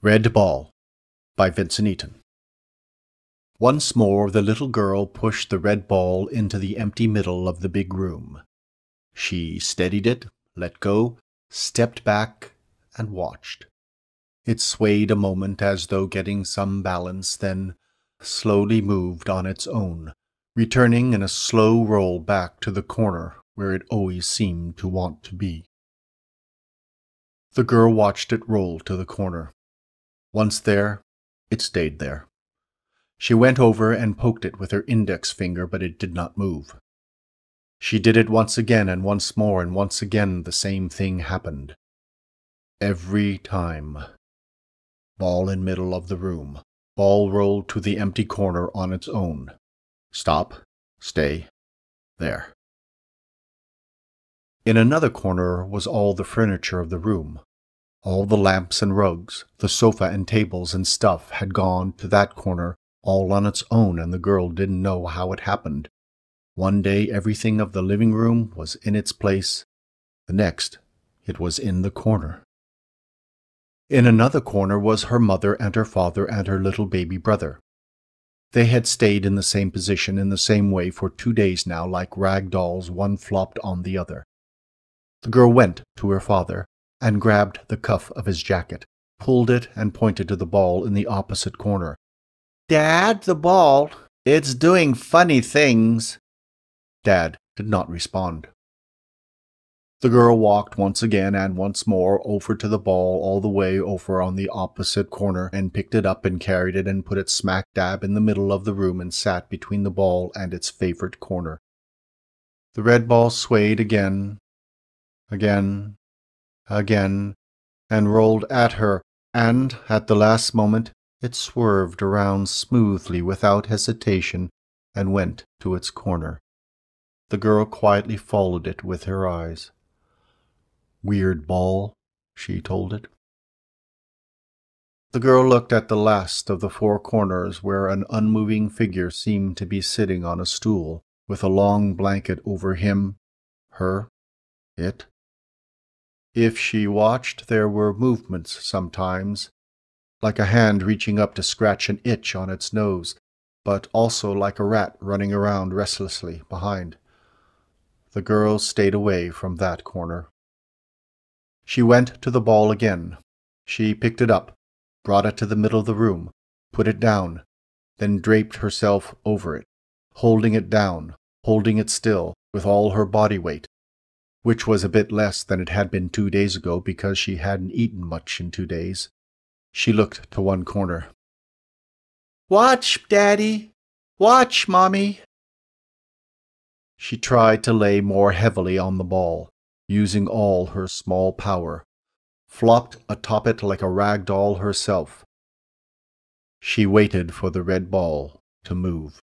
Red Ball by Vincent Eaton. Once more the little girl pushed the red ball into the empty middle of the big room. She steadied it, let go, stepped back, and watched. It swayed a moment as though getting some balance, then slowly moved on its own, returning in a slow roll back to the corner where it always seemed to want to be. The girl watched it roll to the corner. Once there, it stayed there. She went over and poked it with her index finger, but it did not move. She did it once again and once more, and once again the same thing happened. Every time. Ball in middle of the room. Ball rolled to the empty corner on its own. Stop. Stay. There. In another corner was all the furniture of the room. All the lamps and rugs, the sofa and tables and stuff had gone to that corner all on its own, and the girl didn't know how it happened. One day everything of the living room was in its place. The next, it was in the corner. In another corner was her mother and her father and her little baby brother. They had stayed in the same position in the same way for 2 days now, like rag dolls, one flopped on the other. The girl went to her father and grabbed the cuff of his jacket, pulled it, and pointed to the ball in the opposite corner. "Dad, the ball, it's doing funny things." Dad did not respond. The girl walked once again and once more over to the ball all the way over on the opposite corner and picked it up and carried it and put it smack dab in the middle of the room and sat between the ball and its favorite corner. The red ball swayed again, and rolled at her, and at the last moment it swerved around smoothly without hesitation and went to its corner. The girl quietly followed it with her eyes. "Weird ball," she told it. The girl looked at the last of the 4 corners where an unmoving figure seemed to be sitting on a stool, with a long blanket over him, her, it. If she watched, there were movements sometimes, like a hand reaching up to scratch an itch on its nose, but also like a rat running around restlessly behind. The girl stayed away from that corner. She went to the ball again. She picked it up, brought it to the middle of the room, put it down, then draped herself over it, holding it down, holding it still, with all her body weight, which was a bit less than it had been 2 days ago because she hadn't eaten much in 2 days. She looked to one corner. "Watch, Daddy! Watch, Mommy!" She tried to lay more heavily on the ball, using all her small power, flopped atop it like a rag doll herself. She waited for the red ball to move.